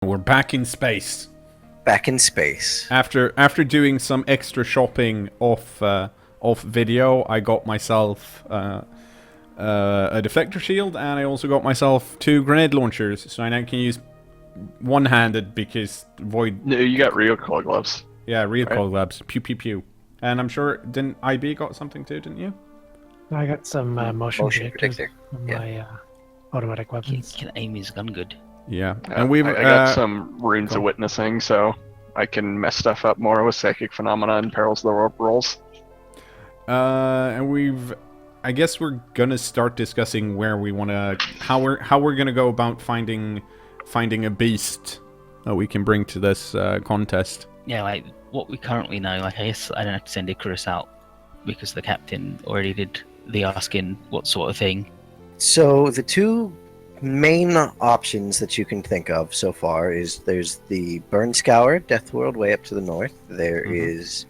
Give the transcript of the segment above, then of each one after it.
We're back in space. Back in space. After doing some extra shopping off video, I got myself a deflector shield, and I also got myself 2 grenade launchers, so I now can use one-handed because void. No, you got recoil gloves. Yeah, recoil gloves. Pew pew pew. And I'm sure didn't IB got something too, didn't you? I got some motion predictor on my automatic weapons. Can aim his gun good. Yeah, and we've I got some runes of witnessing, so I can mess stuff up more with psychic phenomena and perils of the rope rolls. And I guess we're gonna start discussing where we wanna, how we're gonna go about finding a beast that we can bring to this contest. Yeah, like what we currently know. Like I guess I don't have to send Icarus out because the captain already did the asking what sort of thing. So the 2 main options that you can think of so far is there's the Burn Scour Death World way up to the north. There is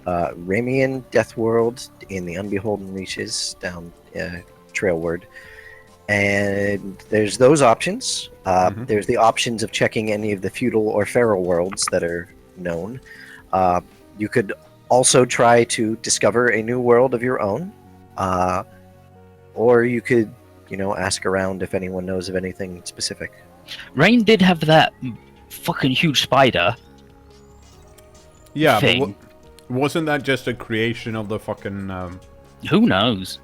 Ramian Death World in the Unbeholden Reaches down trailward. And there's those options. There's the options of checking any of the feudal or feral worlds that are known. You could also try to discover a new world of your own. Or you could ask around if anyone knows of anything specific. Rain did have that fucking huge spider. Yeah, thing. but wasn't that just a creation of the fucking? Who knows?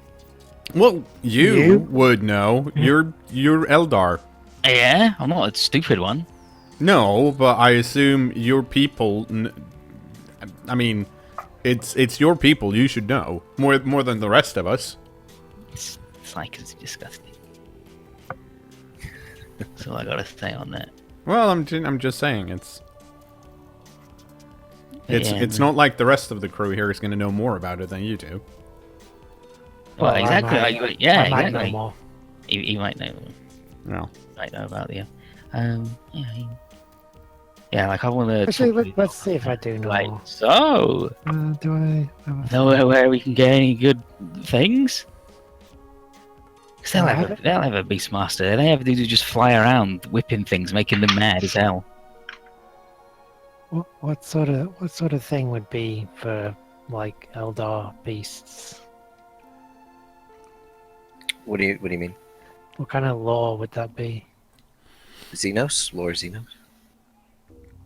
Well, you would know. You're Eldar. Yeah, I'm not a stupid one. No, but I assume your people. I mean, it's your people. You should know more than the rest of us. It's like it's disgusting. That's all I gotta say on that. Well, I'm just saying it's not like the rest of the crew here is going to know more about it than you do. Well, exactly. I might know exactly. more. He might know. No. Might know about the. Yeah, like I want to. Actually, let's see if I do know Like more. so. Do I? Know where we can get any good things? Because they'll have a Beastmaster. They have to just fly around whipping things, making them mad as hell. What sort of thing would be for like Eldar beasts? What do you mean? What kind of law would that be? Xenos? Lore Xenos?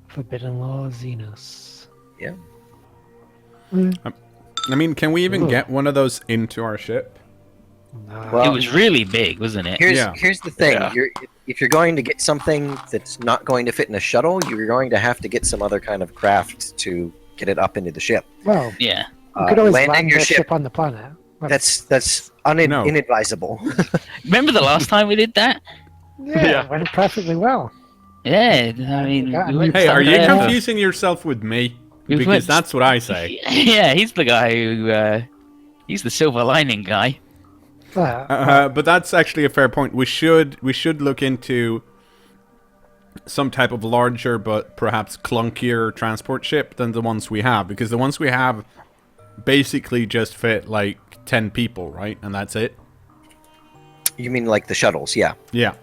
Forbidden law, Xenos. Yeah. I mean, can we even get one of those into our ship? Well, It was really big, wasn't it? Here's the thing. Yeah. If you're going to get something that's not going to fit in a shuttle, you're going to have to get some other kind of craft to get it up into the ship. Well, Yeah. you could always landing land your your ship- ship on the planet. That's No. inadvisable. Remember the last time we did that? Yeah, it went perfectly well. Yeah, I mean, Yeah, we went Hey, are you somewhere- confusing yourself with me? We Because went- that's what I say. Yeah, he's the guy who. He's the silver lining guy. But that's actually a fair point. We should look into some type of larger but perhaps clunkier transport ship than the ones we have, because the ones we have basically just fit like 10 people, right? And that's it. You mean like the shuttles? Yeah. Yeah.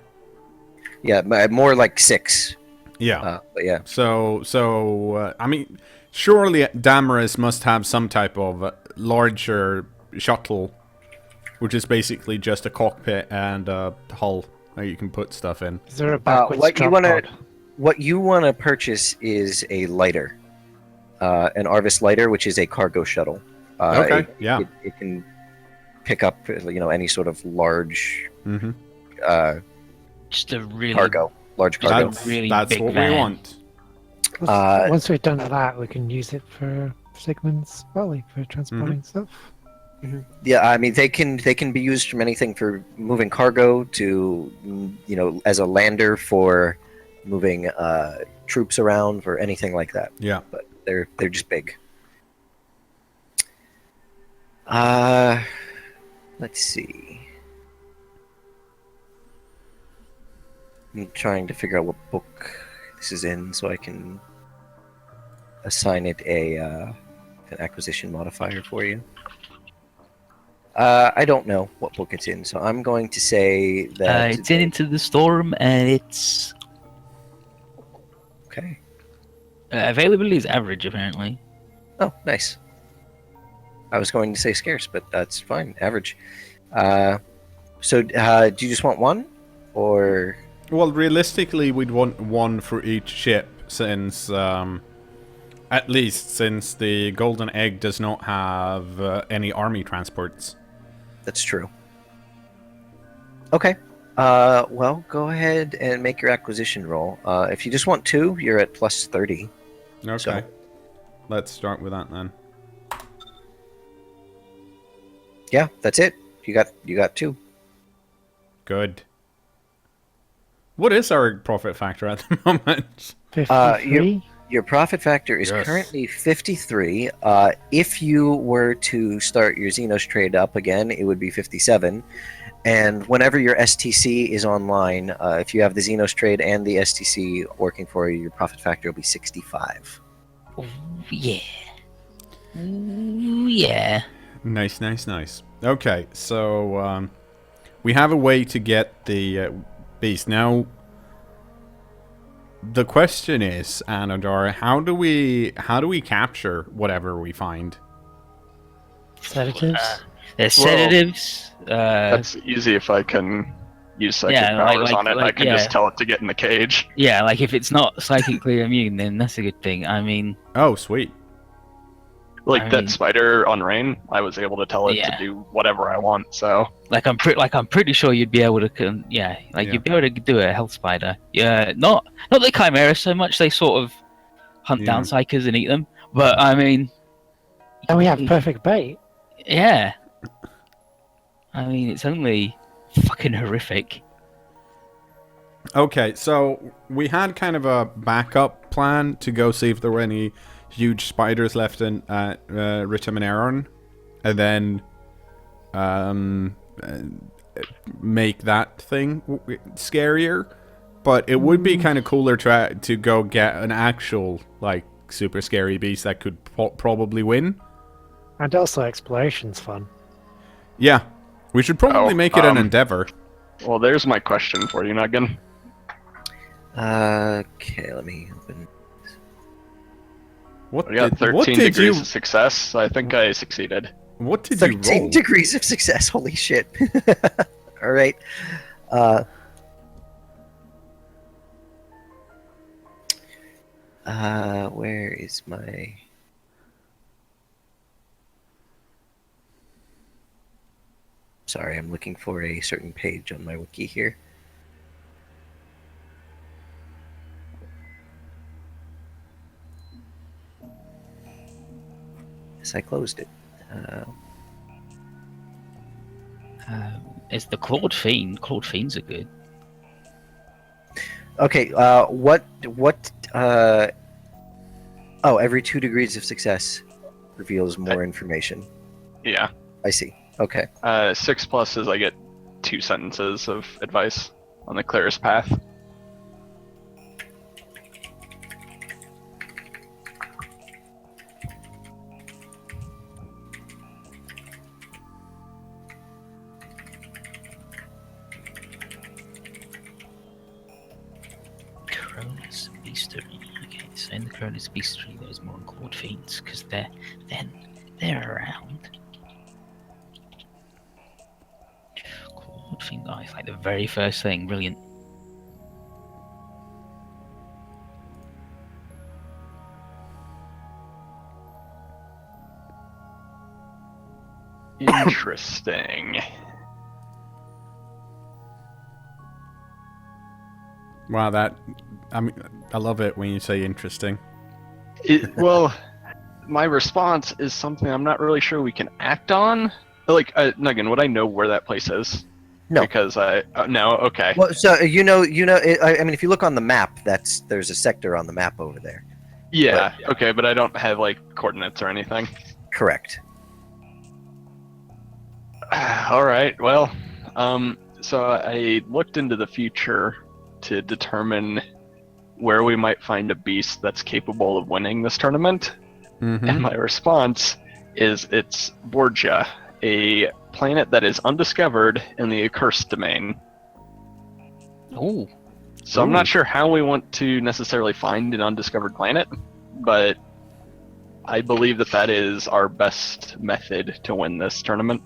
Yeah, more like 6. Yeah. But yeah. So I mean, surely Damaris must have some type of larger shuttle, which is basically just a cockpit and a hull that you can put stuff in. Is there a backwards what you drop wanna- pod? What you want to purchase is a lighter, an Arvis lighter, which is a cargo shuttle. Okay, yeah. It can pick up, any sort of large Mm-hmm. Just a really large cargo. Really That's big what van. we want. Once we've done that, we can use it for Sigmund's Valley for transporting stuff. Yeah, I mean they can be used from anything for moving cargo to as a lander for moving troops around or anything like that. Yeah. But they're just big. Let's see. I'm trying to figure out what book this is in so I can assign it an acquisition modifier for you. I don't know what book it's in, so I'm going to say that It's in Into the Storm, and it's Okay. Availability is average, apparently. Oh, nice. I was going to say scarce, but that's fine. Average. So, do you just want one, or? Well, realistically, we'd want one for each ship, since at least since the Golden Egg does not have any army transports. That's true. Okay. Well, go ahead and make your acquisition roll. If you just want 2, you're at plus 30. Okay. So- Let's start with that then. Yeah, that's it. You got 2. Good. What is our profit factor at the moment? 53? Your profit factor is Yes. currently 53. If you were to start your Xenos trade up again, it would be 57. And whenever your STC is online, if you have the Xenos trade and the STC working for you, your profit factor will be 65. Ooh, yeah. Ooh, yeah. Nice, nice, nice. Okay, so we have a way to get the beast. Now, the question is, Anodar, how do we capture whatever we find? Sedatives? There's Well, sedatives. That's easy if I can use psychic Yeah, powers like- on it. I like, can yeah. just tell it to get in the cage. Yeah, like if it's not psychically immune, then that's a good thing. I mean, Oh, sweet. Like I that mean- spider on Rain, I was able to tell it Yeah. to do whatever I want. So I'm pretty sure you'd be able to, Yeah. you'd be able to do a health spider. Yeah, not the chimera so much. They sort of hunt down Yeah. psychers and eat them. But I mean, And we have perfect bait. yeah. I mean, it's only fucking horrific. Okay, so we had kind of a backup plan to go see if there were any huge spiders left in Ritam and Aaron, and then make that thing scarier. But it would be kind of cooler to go get an actual like super scary beast that could probably win. And also exploration's fun. Yeah, we should probably Oh, make it an endeavor. well, there's my question for you, Nuggan. Okay, let me open. What I got did, 13 what did degrees you of success. So I think I succeeded. what did you 13 roll? degrees of success. Holy shit. All right. Where is my... Sorry, I'm looking for a certain page on my wiki here. Yes, I closed it. It's the Clawed Fiend. Clawed Fiends are good. Okay, every 2 degrees of success reveals more information. Yeah. I see. Okay. 6+ is I get 2 sentences of advice on the clearest path. Cronus Beastery. Okay, so in the Cronus Beastery there's more Clawed Fiends, because they're around. Clawed Fiend, oh, it's like the very first thing, brilliant. Interesting. Wow, I love it when you say interesting. Well, my response is something I'm not really sure we can act on. Like, Nuggan, would I know where that place is? No. Because no. Okay. Well, so I mean, if you look on the map, there's a sector on the map over there. Yeah. Okay, but I don't have like coordinates or anything. Correct. All right. Well, so I looked into the future to determine where we might find a beast that's capable of winning this tournament. Mhm. And my response is it's Borgia, a planet that is undiscovered in the accursed domain. Oh, So I'm not sure how we want to necessarily find an undiscovered planet, but I believe that that is our best method to win this tournament.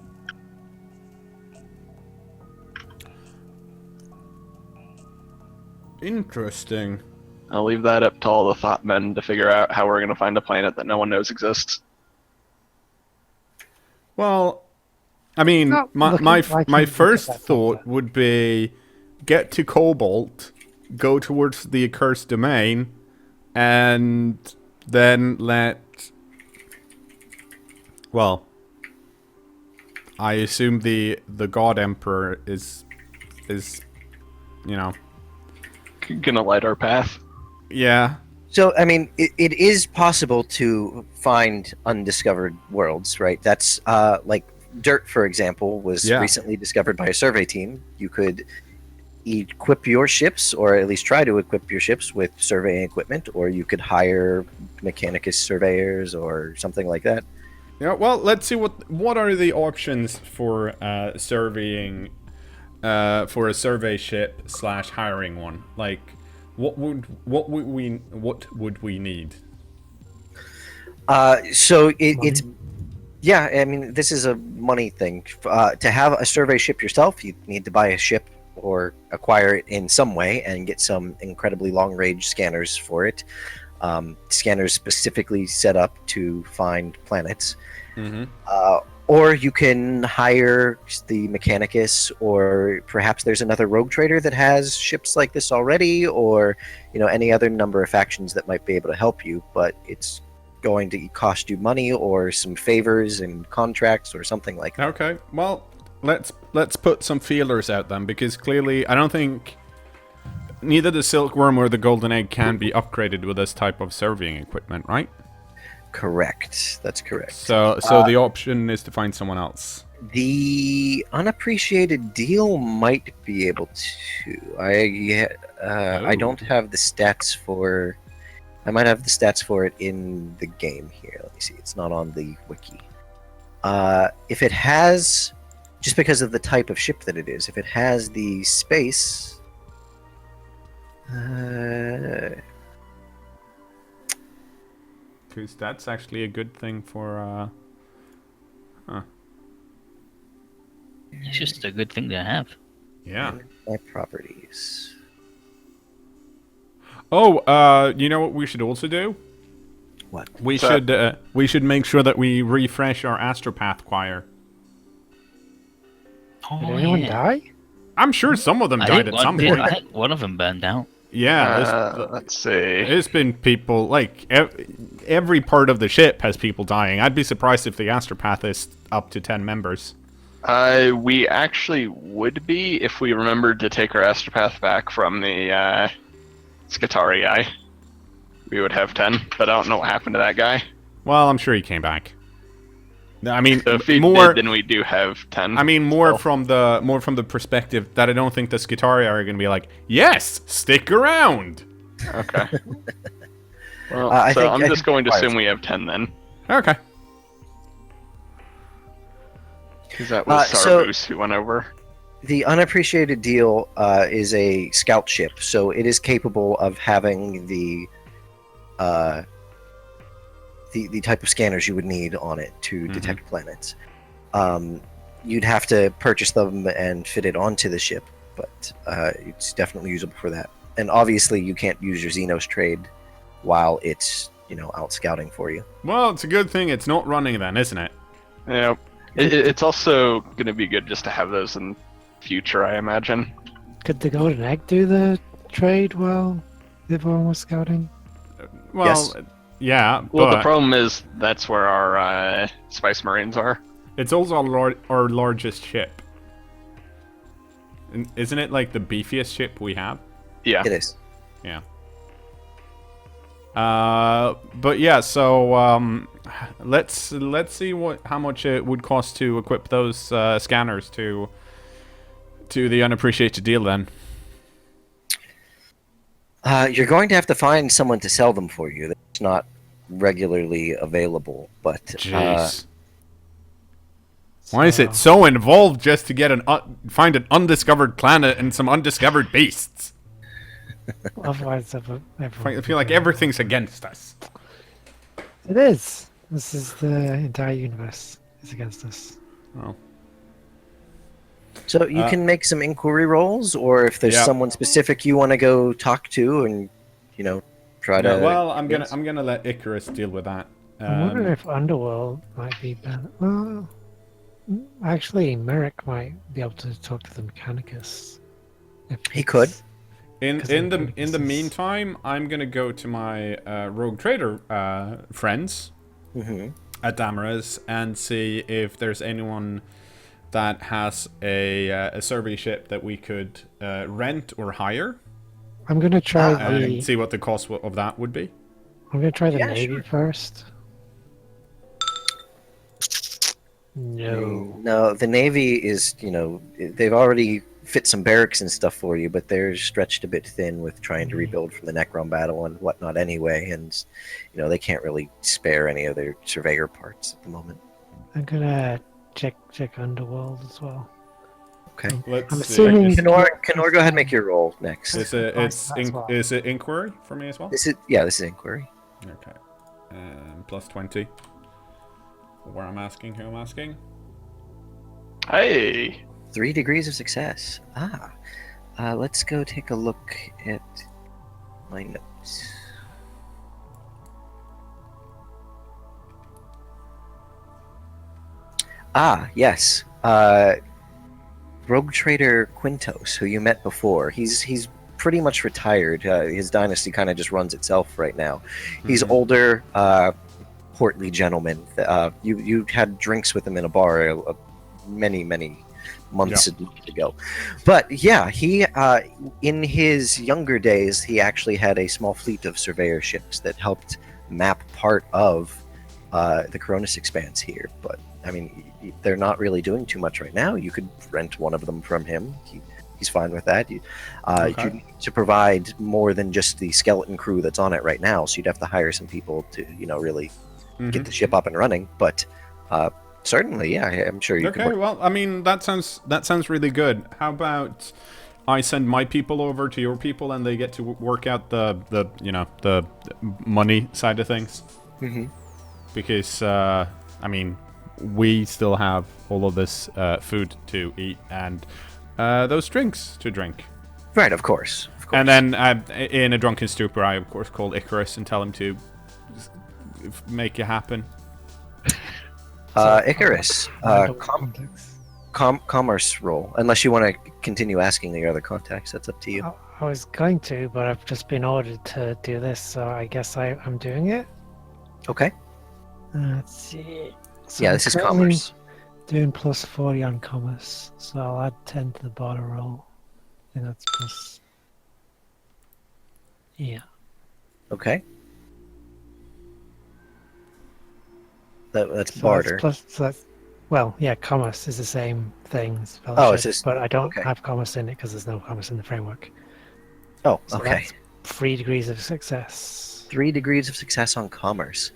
Interesting. I'll leave that up to all the thought men to figure out how we're going to find a planet that no one knows exists. Well, I mean, Not my looking my, like my you first did that thought properly. would be get to Cobalt, go towards the accursed domain, and then well, I assume the God Emperor is Gonna light our path. yeah. So, I mean, it is possible to find undiscovered worlds, right? That's like Dirt, for example, was Yeah. recently discovered by a survey team. You could equip your ships, or at least try to equip your ships with surveying equipment, or you could hire Mechanicus surveyors or something like that. Yeah, well, let's see what are the options for surveying for a survey ship / hiring one. Like, what would we need? So Money? it's yeah. I mean, this is a money thing. To have a survey ship yourself, you need to buy a ship or acquire it in some way and get some incredibly long-range scanners for it. Scanners specifically set up to find planets. Mm-hmm. Or you can hire the Mechanicus, or perhaps there's another rogue trader that has ships like this already, or any other number of factions that might be able to help you. But it's going to cost you money or some favors and contracts or something like that. Okay, well, let's put some feelers out then, because clearly I don't think neither the Silkworm or the Golden Egg can be upgraded with this type of surveying equipment, right? Correct. That's correct. So the option is to find someone else. The unappreciated deal might be able to. I don't have the stats for. I might have the stats for it in the game here. Let me see. It's not on the wiki. If it has, just because of the type of ship that it is, if it has the space. Because that's actually a good thing for. It's just a good thing to have. Yeah. My properties. Oh, you know what we should also do? What? We should make sure that we refresh our Astropath choir. Oh, Did anyone die? I'm sure some of them I died think at some point. I think one of them burned out. Yeah, Let's see. there's been people, like, every part of the ship has people dying. I'd be surprised if the Astropath is up to 10 members. We actually would be if we remembered to take our astropath back from the Skitarii guy. We would have 10, but I don't know what happened to that guy. Well, I'm sure he came back. I mean, So if he more. did, then we do have 10. I mean, more still. from the perspective that I don't think the Skitarii are going to be like, yes, stick around. Okay. Well, I so think- I'm I just think going to Flyers- assume we have 10 then. Okay. Because that was so- Sarvus who went over. The unappreciated deal is a scout ship, so it is capable of having the type of scanners you would need on it to detect planets. You'd have to purchase them and fit it onto the ship, but it's definitely usable for that. And obviously, you can't use your Xenos trade while it's out scouting for you. Well, it's a good thing it's not running then, isn't it? Yeah. It's also going to be good just to have those in future, I imagine. Could the Golden Egg do the trade while everyone was scouting? Well, Yes. yeah, Well, but the problem is that's where our Spice Marines are. it's also our largest ship. And isn't it like the beefiest ship we have? Yeah. It is. Yeah. But yeah, so let's see how much it would cost to equip those scanners to the unappreciated deal then. You're going to have to find someone to sell them for you. That's not regularly available, but Jeez. Why is it so involved just to get find an undiscovered planet and some undiscovered beasts? Otherwise, I feel like everything's against us. It is. This is the entire universe is against us. Well, So you can make some inquiry rolls, or if there's Yeah. someone specific you want to go talk to, and try to. well, I'm gonna let Icarus deal with that. I'm wondering if Underworld might be better. Well, actually, Merrick might be able to talk to the Mechanicus. He could. In 'Cause in the Mechanicus in the is- meantime, I'm gonna go to my rogue trader friends Hmm. at Damaris and see if there's anyone that has a survey ship that we could rent or hire, I'm gonna try and see what the cost of that would be. I'm gonna try the Yeah, Navy sure. first. No. No, the Navy is, they've already fit some barracks and stuff for you, but they're stretched a bit thin with trying to rebuild from the Necron battle and whatnot anyway, and, they can't really spare any of their surveyor parts at the moment. I'm gonna check Underworld as well. Okay. Let's I'm see. assuming- K'Noor, go ahead and make your roll next. Is it inquiry for me as well? This is inquiry. Okay. Plus 20. Where I'm asking, who I'm asking. Hey, 3 degrees of success. Let's go take a look at my notes. Yes. Rogue Trader Quintos, who you met before. He's pretty much retired. His dynasty kind of just runs itself right now. He's Mhm. older, portly gentleman. You had drinks with him in a bar many months ago. But yeah, he in his younger days he actually had a small fleet of surveyor ships that helped map part of the Coronis Expanse here. But I mean, they're not really doing too much right now. You could rent one of them from him. He's fine with that. You need to provide more than just the skeleton crew that's on it right now. So you'd have to hire some people to really get the ship up and running. But certainly, yeah, I'm sure you Okay, can. well, I mean, that sounds really good. How about I send my people over to your people, and they get to work out the money side of things? Mhm. Because I mean, we still have all of this food to eat and those drinks to drink. Right, of course. And then in a drunken stupor, I of course call Icarus and tell him to make it happen. Icarus, Contacts. commerce roll. Unless you want to continue asking the other contacts, that's up to you. I was going to, but I've just been ordered to do this, so I guess I'm doing it. Okay. Let's see. So Yeah, I'm this is currently commerce. Doing plus 40 on commerce, so I'll add 10 to the barter roll. I think that's plus. Yeah. Okay. That's So barter. well, yeah, commerce is the same thing as Oh, fellowship, it's just- but I don't okay. have commerce in it because there's no commerce in the framework. Oh, So okay. that's 3 degrees of success. 3 degrees of success on commerce.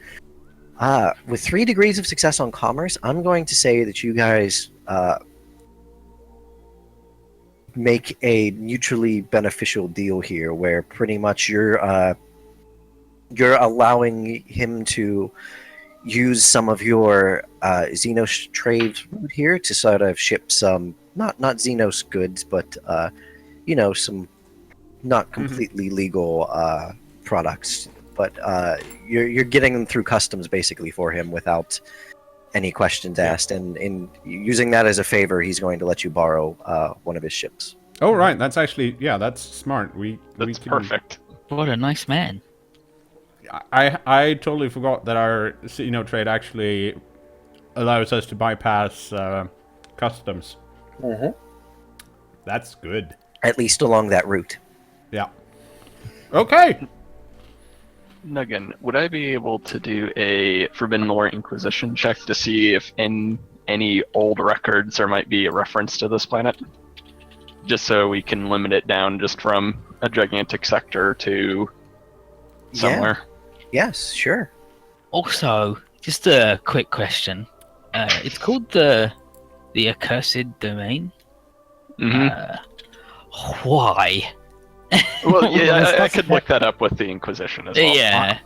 With 3 degrees of success on commerce, I'm going to say that you guys make a mutually beneficial deal here, where pretty much you're allowing him to use some of your Xenos trade route here to sort of ship some not Xenos goods, but some not completely legal products. But you're getting them through customs basically for him without any questions asked, and in using that as a favor, he's going to let you borrow one of his ships. Oh, right. That's actually, that's smart. that's perfect. What a nice man. I totally forgot that our trade actually allows us to bypass customs. Mm-hmm. That's good. At least along that route. Yeah. Okay. Nuggin, would I be able to do a Forbidden Lore Inquisition check to see if in any old records there might be a reference to this planet? Just so we can limit it down just from a gigantic sector to somewhere. Yes, sure. Also, just a quick question. It's called the Accursed Domain. Hmm Why? Well, yeah, Well, I that's could look that up with the Inquisition as well. Yeah.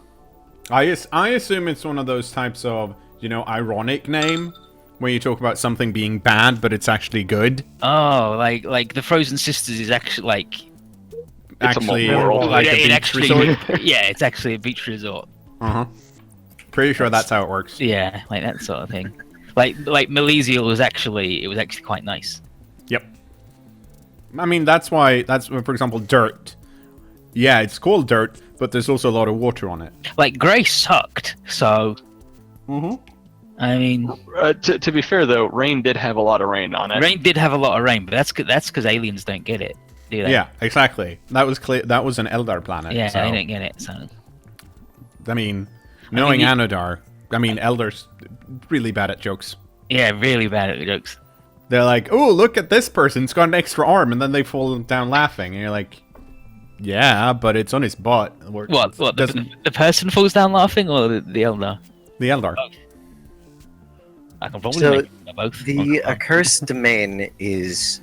I assume it's one of those types of, ironic name, where you talk about something being bad, but it's actually good. Oh, like the Frozen Sisters is actually like It's a Actually, world. like a it beach actually, resort. yeah, it's actually a beach resort. Pretty sure that's how it works. Yeah, like that sort of thing. Like Milesial was actually quite nice. Yep. I mean, that's for example, dirt. Yeah, it's called dirt, but there's also a lot of water on it. Like Grace sucked, so. I mean, To be fair, though, rain did have a lot of rain on it. rain did have a lot of rain, but that's because aliens don't get it, do they? Yeah, exactly. That was clear. That was an Eldar planet. Yeah, so, they don't get it. So. I mean, knowing you- Anodar, Eldars really bad at jokes. Yeah, really bad at jokes. They're like, "Oh, look at this person's got an extra arm," and then they fall down laughing, and you're like, "Yeah, but it's on his butt." What? Doesn't The person falls down laughing, or the elder? the Eldar? I can probably So, make both. The accursed domain is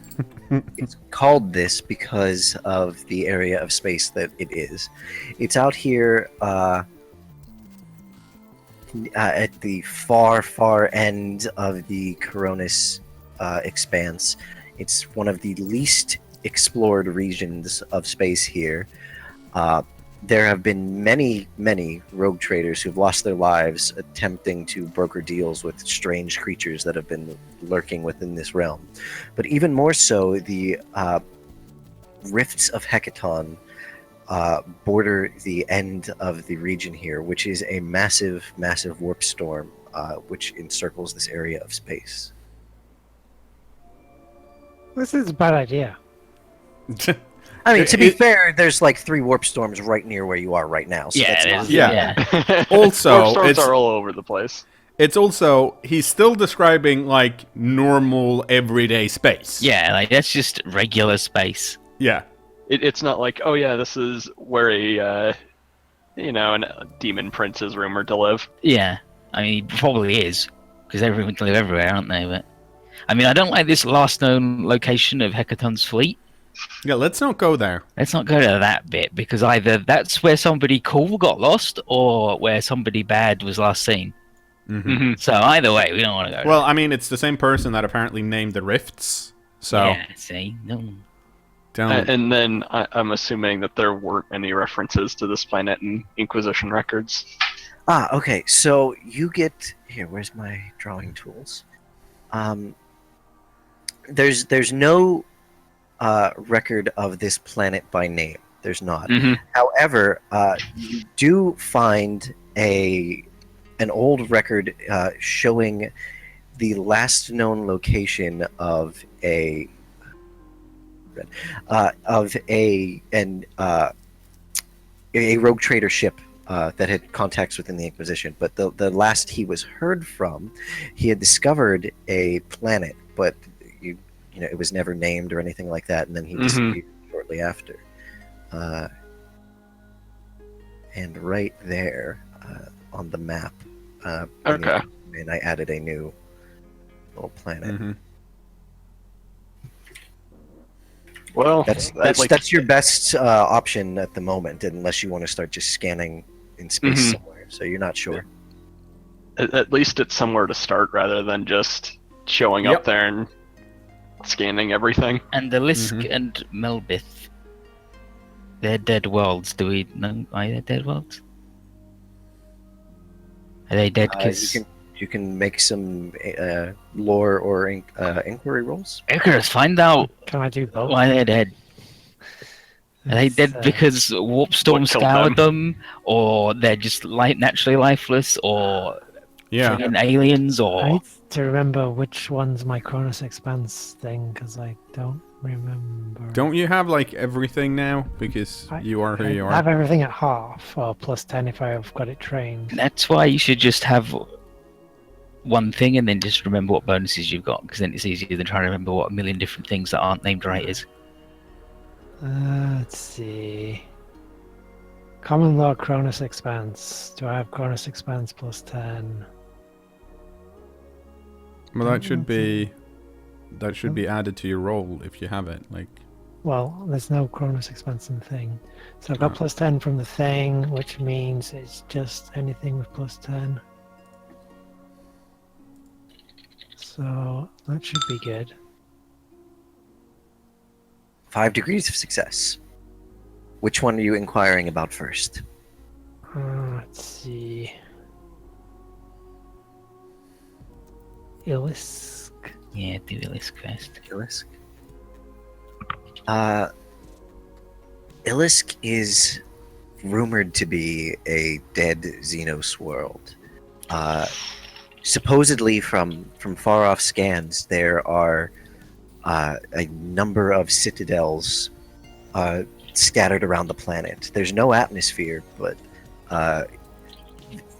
it's called this because of the area of space that it is. It's out here at the far end of the Coronis expanse. It's one of the least explored regions of space here. There have been many rogue traders who've lost their lives attempting to broker deals with strange creatures that have been lurking within this realm. But even more so, the rifts of Hecaton border the end of the region here, which is a massive warp storm which encircles this area of space. This is a bad idea. I mean, to be fair, there's like 3 warp storms right near where you are right now. So Yeah, that's it not- is. Yeah. Also, Warp storms it's- are all over the place. It's also, he's still describing like normal everyday space. Yeah, like that's just regular space. Yeah. It's not like, oh yeah, this is where a demon prince is rumored to live. Yeah, I mean, he probably is because everyone can live everywhere, aren't they? But I mean, I don't like this last known location of Hecaton's fleet. Yeah, let's not go there. Let's not go to that bit because either that's where somebody cool got lost or where somebody bad was last seen. Mm-hmm. So either way, we don't want to go. Well, I mean, it's the same person that apparently named the rifts. So, yeah, see, no. don't. And then I'm assuming that there weren't any references to this planet in Inquisition records. Okay. So you get here. Where's my drawing tools? There's no record of this planet by name. There's not. Mhm. However, you do find an old record showing the last known location of a rogue trader ship that had contacts within the Inquisition. But the last he was heard from, he had discovered a planet, but it was never named or anything like that, and then he disappeared shortly after. And right there on the map, Okay. and I added a new little planet. Mhm. Well, That's your best option at the moment, unless you want to start just scanning in space somewhere. So you're not sure. at least it's somewhere to start rather than just showing Yep. up there and scanning everything. And the Lisk and Melbith, they're dead worlds. Do we know why they're dead worlds? Are they dead because You can make some lore or inquiry rolls. Icarus, find out Can I do both? why they're dead? Are they It's, dead because warp storm What killed scoured them, or they're just naturally lifeless, or Yeah. friggin' aliens, I or need to remember which one's my Cronus Expanse thing, because I don't remember. Don't you have like everything now? Because you are who you I have are. everything at half, or plus 10 if I've got it trained. that's why you should just have one thing and then just remember what bonuses you've got, because then it's easier than trying to remember what a million different things that aren't named right is. Let's see. Common Law Cronus Expanse. Do I have Cronus Expanse plus 10? Well, that should be added to your roll if you have it. Like, Well, there's no Cronus expansion thing. So I've got Oh. plus 10 from the thing, which means it's just anything with plus 10. So that should be good. 5 degrees of success. Which one are you inquiring about first? Let's see. Illisk. Yeah, do Illisk first. Illisk. Illisk is rumored to be a dead Xenos world. Supposedly, from far off scans, there are a number of citadels scattered around the planet. There's no atmosphere, but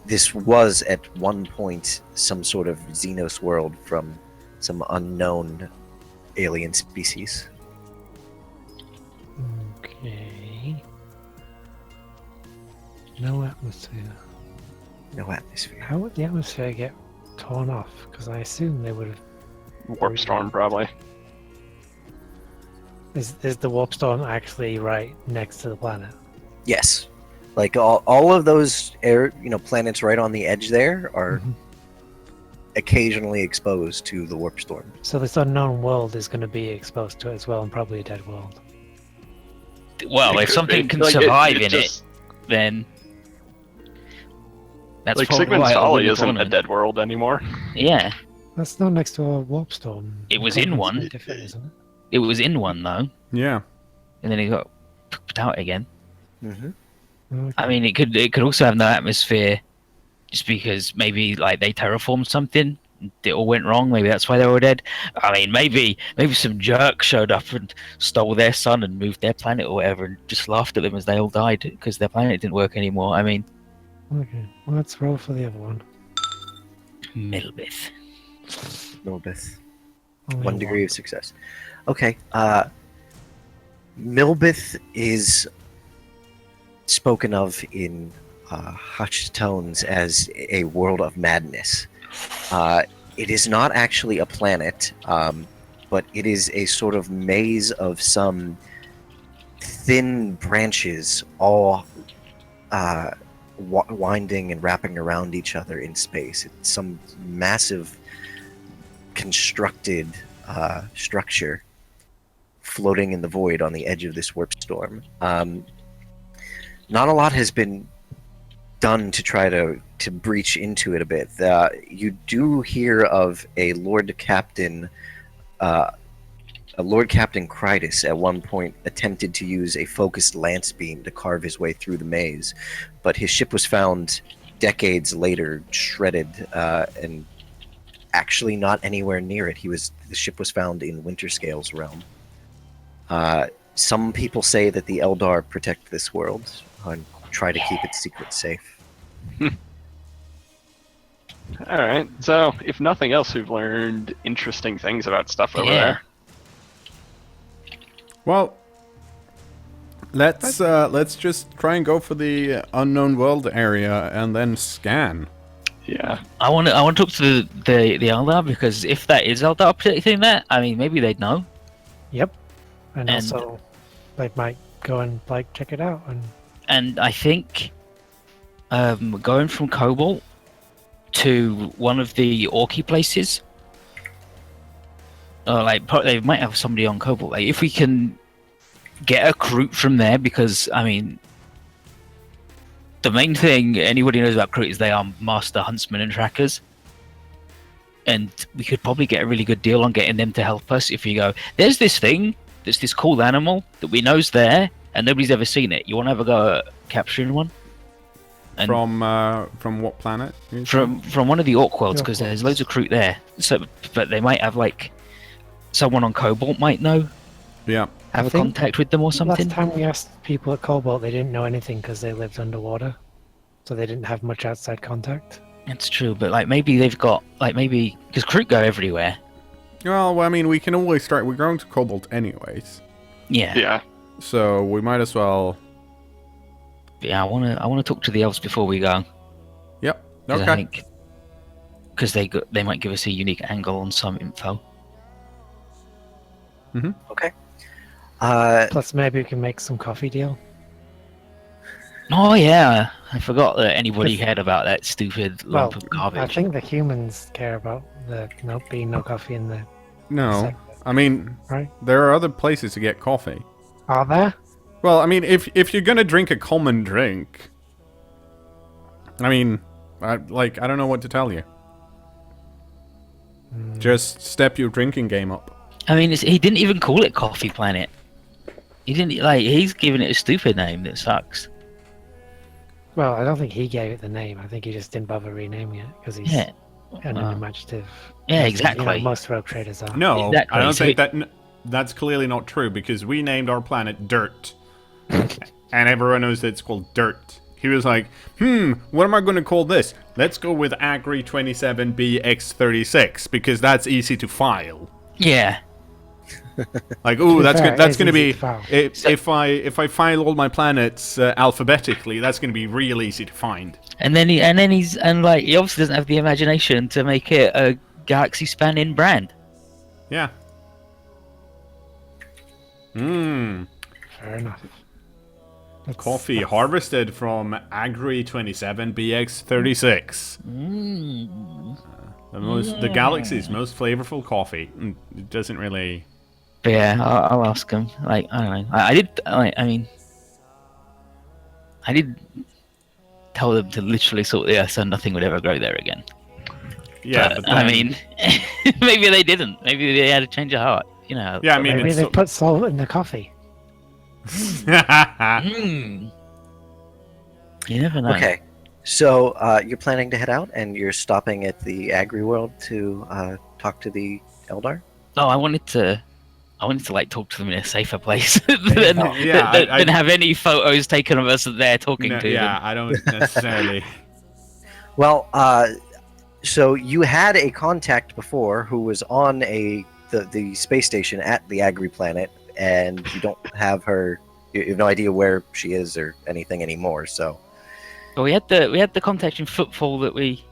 this was at one point some sort of Xenos world from some unknown alien species. Okay. No atmosphere. No atmosphere. How would the atmosphere get torn off? Because I assume they would have. Warp storm, probably. Is the warp storm actually right next to the planet? Yes. Like all of those planets right on the edge there are Mhm. occasionally exposed to the warp storm. So this unknown world is going to be exposed to it as well, and probably a dead world. Well, It if could something be. can Like, survive it in just- it, then that's Like probably Sigmund's why it'll Folly win the isn't a tournament. dead world anymore. Yeah, That's not next to a warp storm. It was The in continent's one. a bit different, isn't it? it was in one though, Yeah. and then it got put out again. Mm-hmm. Okay. I mean, it could also have no atmosphere, just because maybe like they terraformed something, it all went wrong. Maybe that's why they were dead. I mean, maybe some jerk showed up and stole their sun and moved their planet or whatever, and just laughed at them as they all died because their planet didn't work anymore. I mean, Okay, well, let's roll for the other one. Milbith. Milbith. Only 1 degree of success. Okay. Milbith is spoken of in hushed tones as a world of madness. It is not actually a planet, but it is a sort of maze of some thin branches, all winding and wrapping around each other in space. It's some massive constructed structure floating in the void on the edge of this warp storm. Not a lot has been done to try to breach into it a bit. You do hear of a Lord Captain Krytus at one point attempted to use a focused lance beam to carve his way through the maze, but his ship was found decades later shredded and actually not anywhere near it. The ship was found in Winterscale's realm. Some people say that the Eldar protect this world and try to keep its secrets safe. Alright, so if nothing else, we've learned interesting things about stuff over Yeah. there. Well, let's just try and go for the unknown world area and then scan. Yeah. I want to talk to the Eldar, because if that is Eldar protecting that, I mean, maybe they'd know. Yep. And And- also, they might go and like check it out. And I think going from Cobalt to one of the Orky places, they might have somebody on Cobalt. Like, if we can get a Kroot from there, because I mean, the main thing anybody knows about Kroot is they are master huntsmen and trackers, and we could probably get a really good deal on getting them to help us. If you go, there's this thing that's this cool animal that we know's there, and nobody's ever seen it. You want to have a go at capturing one? And From what planet? you from one of the Orc worlds, Orc because there's worlds. loads of Kroot there. So, but they might have like someone on Cobalt might know, said? Yeah. have I a think contact with them or something. Last time we asked people at Cobalt, they didn't know anything because they lived underwater. So they didn't have much outside contact. It's true, but like maybe they've got because Kroot go everywhere. Well, I mean, we can always start. We're going to Cobalt anyways, Yeah. Yeah. so we might as well. Yeah, I wanna talk to the elves before we go. Yep. 'Cause Okay. I think because they might give us a unique angle on some info. Plus, maybe we can make some coffee deal. Oh yeah, I forgot that anybody cared about that stupid lump of I garbage. think the humans care about the being no coffee in the No, sector, I mean, right? there are other places to get coffee. Are there? Well, I mean, if you're gonna drink a common drink, I mean, I don't know what to tell you. Just step your drinking game up. I mean, he didn't even call it Coffee Planet. He didn't he's giving it a stupid name that sucks. Well, I don't think he gave it the name. I think he just didn't bother renaming it because he's Yeah. an unimaginative. Yeah, You exactly. know, most rogue traders are. No, Exactly, I don't so think that's clearly not true because we named our planet Dirt, and everyone knows that it's called Dirt. He was like, what am I going to call this? Let's go with Agri27BX36 because that's easy to file. Yeah. Like, ooh, that's fair, good. That's it's going to easy be to file. if I file all my planets alphabetically, that's going to be real easy to find. And then he obviously doesn't have the imagination to make it a galaxy spanning brand. Yeah. Fair enough. Coffee harvested from Agri27BX36. The galaxy's most flavorful coffee. It doesn't really. But yeah, I'll ask him. Like, I don't know. I did tell them to literally sort the earth so nothing would ever grow there again. Yeah, but then, I mean, maybe they didn't. Maybe they had a change of heart. You know. Yeah, I mean, Maybe they put salt in the coffee. You never know. Okay, so you're planning to head out, and you're stopping at the Agri World to talk to the Eldar. Oh, I wanted to like talk to them in a safer place than have any photos taken of us there talking to them. Yeah, I don't necessarily. Well, so you had a contact before who was on the space station at the Agri planet, and you don't have her. You have no idea where she is or anything anymore. So, but we had the contact in Footfall that we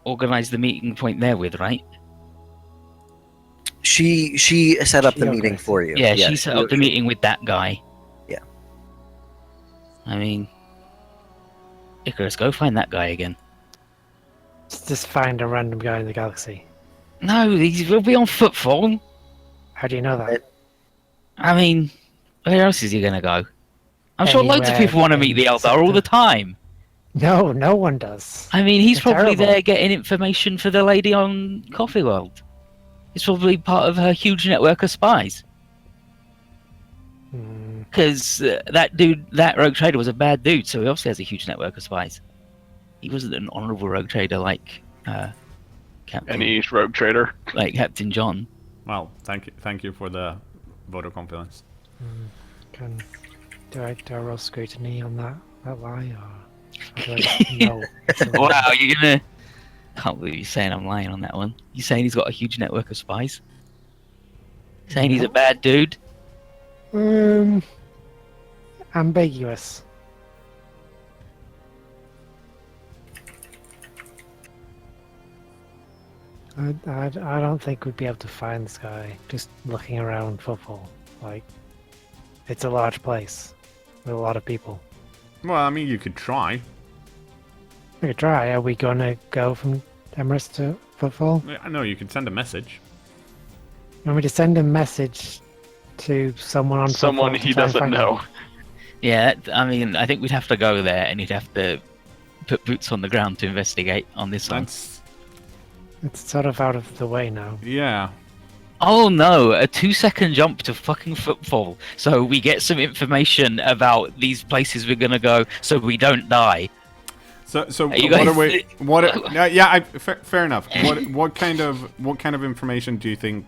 organised the meeting point there with, right? she set up the meeting for you. Yeah, she set up the meeting with that guy. Yeah. I mean, Icarus, go find that guy again. Just find a random guy in the galaxy. No, he'll be on Footfall. How do you know that? I mean, where else is he gonna go? I'm sure loads of people want to meet the Eldar all the time. No, no one does. I mean, he's They're probably terrible. there getting information for the lady on Coffee World. It's probably part of her huge network of spies. Because that dude, that rogue trader, was a bad dude, so he obviously has a huge network of spies. He wasn't an honourable rogue trader like Captain. Any rogue trader. Like Captain John. Well, thank you for the vote of confidence. Do I roll scrutiny on that lie, or do I know? Wow, you're gonna... Can't believe you're saying I'm lying on that one. You saying he's got a huge network of spies? Saying he's a bad dude? Ambiguous. I don't think we'd be able to find this guy just looking around Football. Like, it's a large place with a lot of people. Well, I mean, you could try. We could try. Are we going to go from Emirates to Footfall? I know you could send a message. You want me to send a message to someone on Someone Football to he try and doesn't find know. him? Yeah, I mean, I think we'd have to go there and you'd have to put boots on the ground to investigate on this one. That's... It's sort of out of the way now. Yeah. Oh no, a 2-second jump to fucking Footfall. So we get some information about these places we're gonna go so we don't die. So you what guys- are we? Fair enough. What kind of information do you think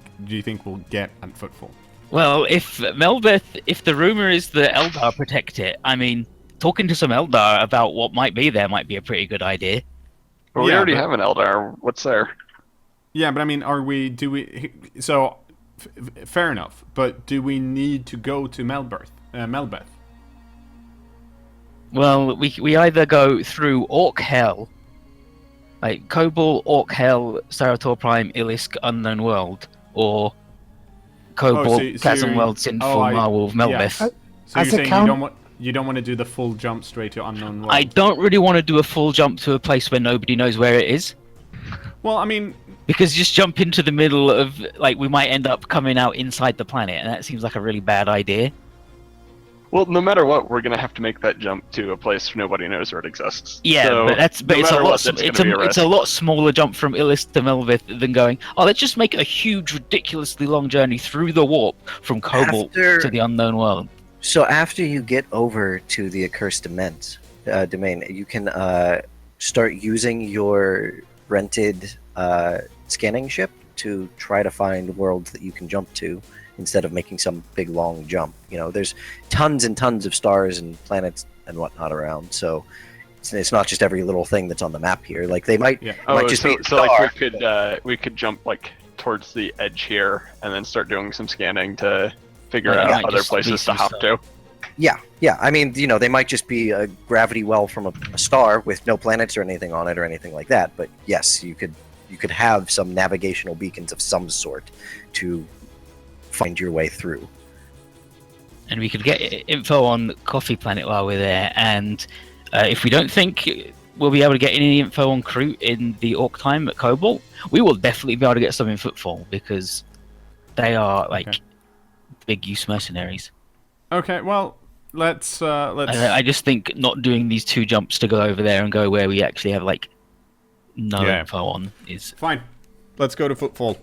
we'll get at Footfall? Well, if the rumor is the Eldar protect it, I mean, talking to some Eldar about what might be there might be a pretty good idea. Well, we Yeah, already but- have an Eldar. What's there? Yeah, but I mean, so fair enough. But do we need to go to Melbeth? Well, we either go through Orc Hell, like Kobol, Orc Hell, Sarator Prime, Ilisk, Unknown World, or Cobalt, so Chasm you- World, Sinful, Marwolf, Melbeth. yeah. So As you're a saying count- you don't want to do the full jump straight to unknown world? I don't really want to do a full jump to a place where nobody knows where it is. Well, I mean, Because just jump into the middle of, like, we might end up coming out inside the planet, and that seems like a really bad idea. Well, no matter what, we're gonna have to make that jump to a place where nobody knows where it exists. Yeah, So, but it's no a matter lot. what, that's It's gonna be a it's a risk. lot smaller jump from Illis to Melvith than going. Oh, let's just make a huge, ridiculously long journey through the warp from Cobalt After- to the unknown world. So after you get over to the accursed domain, you can start using your rented scanning ship to try to find worlds that you can jump to instead of making some big long jump. You know, there's tons and tons of stars and planets and whatnot around, so it's not just every little thing that's on the map here. Like they might, yeah. might just be a so like star. we could jump like towards the edge here and then start doing some scanning to figure Yeah, out might other just be places to some hop stuff. to. Yeah. I mean, you know, they might just be a gravity well from a star with no planets or anything on it or anything like that. But yes, you could have some navigational beacons of some sort to find your way through. And we could get info on Coffee Planet while we're there. And if we don't think we'll be able to get any info on Kroot in the Orc time at Cobalt, we will definitely be able to get some in Footfall because they are like Okay. big use mercenaries. Okay, well, let's. I just think not doing these two jumps to go over there and go where we actually have like no Yeah. info on is Fine. Let's go to Footfall.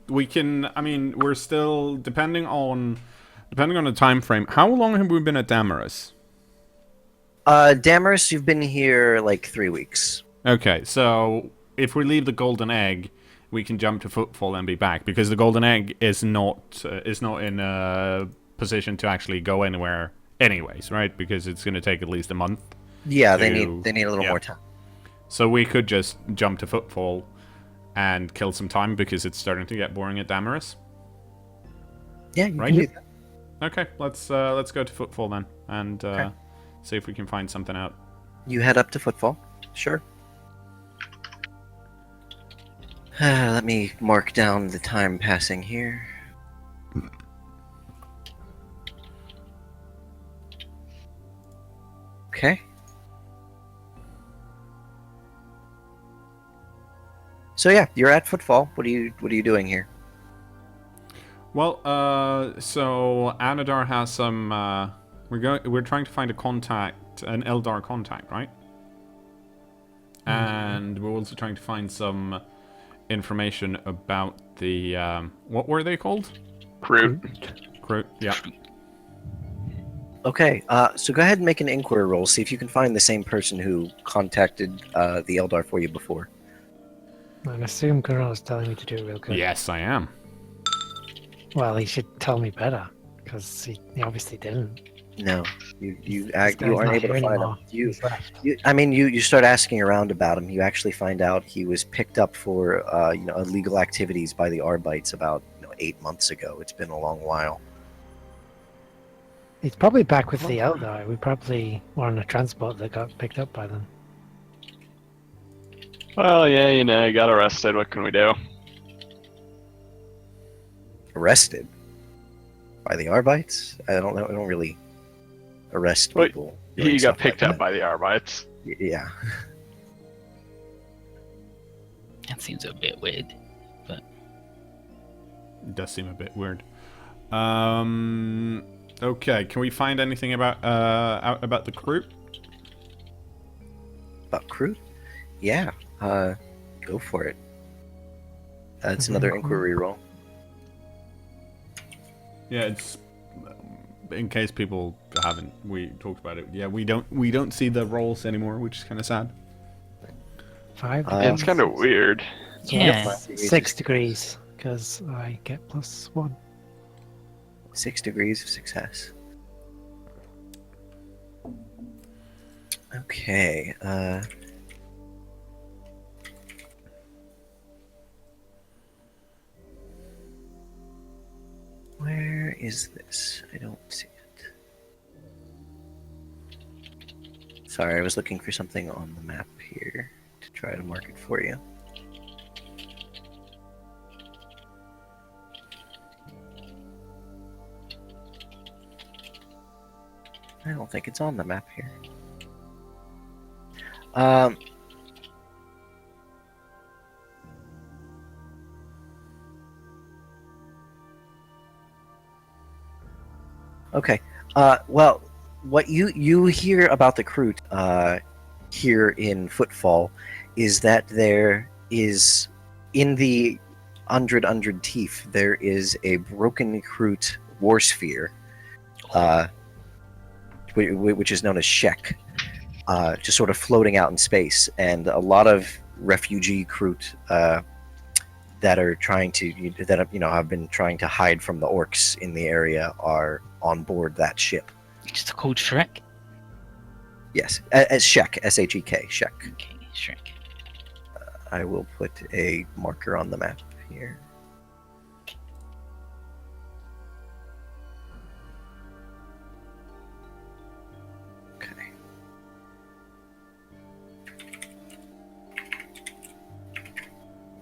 We can. I mean, we're still depending on the time frame. How long have we been at Damaris? Damaris, you've been here like 3 weeks. Okay, so if we leave the Golden Egg, we can jump to Footfall and be back because the Golden Egg is not in a position to actually go anywhere, anyways, right? Because it's going to take at least a month. Yeah, they to- need a little yeah. more time. So we could just jump to Footfall and kill some time because it's starting to get boring at Damaris. Yeah, you Right. can do that. Okay, let's go to Footfall then and Okay. see if we can find something out. You head up to Footfall. Sure. Let me mark down the time passing here. Okay. So yeah, you're at Footfall. What are you doing here? Well, so Anadar has some. We're trying to find a contact, an Eldar contact, right? And we're also trying to find some information about the what were they called? Kroot. Kroot. Yeah. Okay, so go ahead and make an inquiry roll. See if you can find the same person who contacted the Eldar for you before. I assume cKnoor is telling me to do it real quick. Yes, I am. Well, he should tell me better, because he obviously didn't. No, you This aren't guy's not able to here find anymore. him. He's left. You start asking around about him. You actually find out he was picked up for illegal activities by the Arbites about 8 months ago. It's been a long while. He's probably back with the Eldar. We probably were on a transport that got picked up by them. Well, yeah, he got arrested. What can we do? Arrested by the Arbites? I don't know. I don't really arrest Wait, people. He doing got stuff picked like up by the Arbites. that. Yeah. that seems a bit weird. It does seem a bit weird. Okay, can we find anything about out about the Kroot? About Kroot? Yeah. Go for it. That's another inquiry roll. Yeah, it's in case people haven't we talked about it. Yeah, we don't see the rolls anymore, which is kind of sad. 5 Yeah, Yeah, it's kind of weird. Yeah. 6 degrees, because I get +1. 6 degrees of success. Okay. Where is this? I don't see it. Sorry, I was looking for something on the map here to try to mark it for you. I don't think it's on the map here. Um. Okay. Well, what you hear about the Kroot here in Footfall is that there is, in the Undred Teeth, there is a broken Kroot war sphere, which is known as Shek, just sort of floating out in space, and a lot of refugee Kroot that are trying to have been trying to hide from the orcs in the area are on board that ship. It's called Shrek. Yes, as Shek, S-H-E-K, Shek. Okay, Shrek. I will put a marker on the map here. Okay.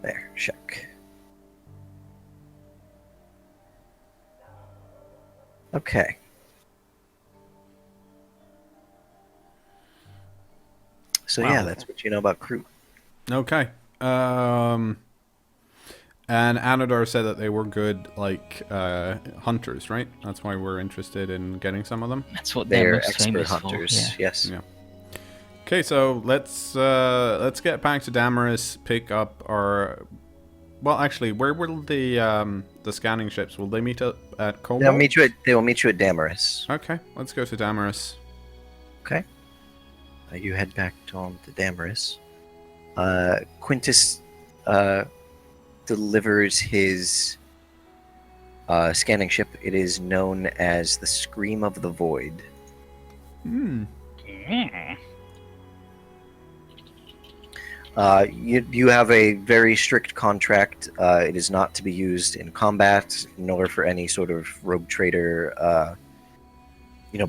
There, Shek. Okay. So Wow. yeah, that's what you know about Kroot. Okay. And Anadar said that they were good, like, hunters, right? That's why we're interested in getting some of them. That's what they're They're most expert famous hunters. for. Yes. Yeah. Okay, so let's get back to Damaris, pick up our... Well, actually, where will the scanning ships, will they meet up at Cobalt? They will meet you at Damaris. Okay, let's go to Damaris. Okay. You head back on to Damaris. Quintus delivers his scanning ship. It is known as the Scream of the Void. Hmm. You have a very strict contract. It is not to be used in combat, nor for any sort of rogue trader,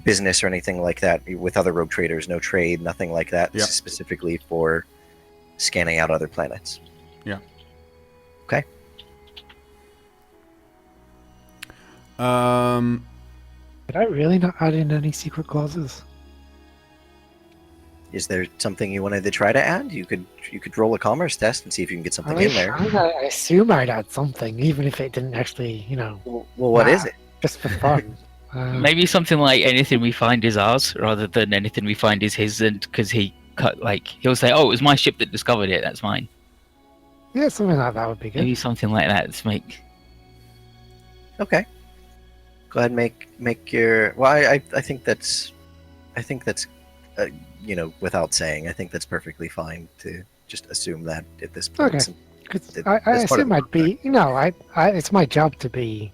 business or anything like that. With other rogue traders, no trade, nothing like that. This Yep. is specifically for scanning out other planets. Yeah. Okay. Did I really not add in any secret clauses? Is there something you wanted to try to add? You could roll a commerce test and see if you can get something in there. I assume I'd add something, even if it didn't actually, Well, what is it? just for fun. Maybe something like anything we find is ours, rather than anything we find is his, and because he'll say, "Oh, it was my ship that discovered it. That's mine." Yeah, something like that would be good. Maybe something like that to make. Okay. Go ahead and make your. Well, I think that's without saying, I think that's perfectly fine to just assume that at this point. Okay. since 'Cause it- I that's part of assume the I'd be, it's my job to be,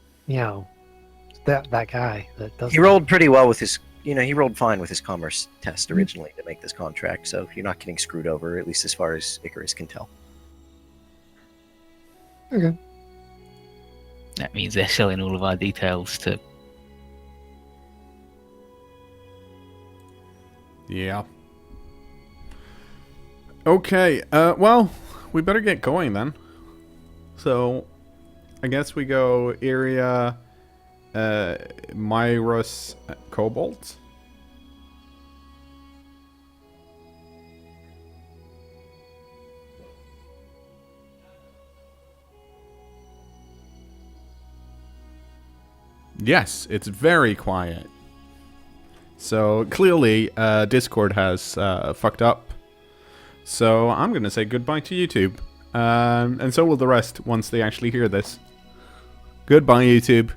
that guy that does. He rolled pretty well with his. He rolled fine with his commerce test originally to make this contract, so you're not getting screwed over, at least as far as Icarus can tell. Okay. That means they're selling all of our details to. Yeah. Okay, well, we better get going then. So, I guess we go area, Myros, Cobalt. Yes, it's very quiet. So clearly, Discord has fucked up. So I'm going to say goodbye to YouTube. And so will the rest once they actually hear this. Goodbye, YouTube.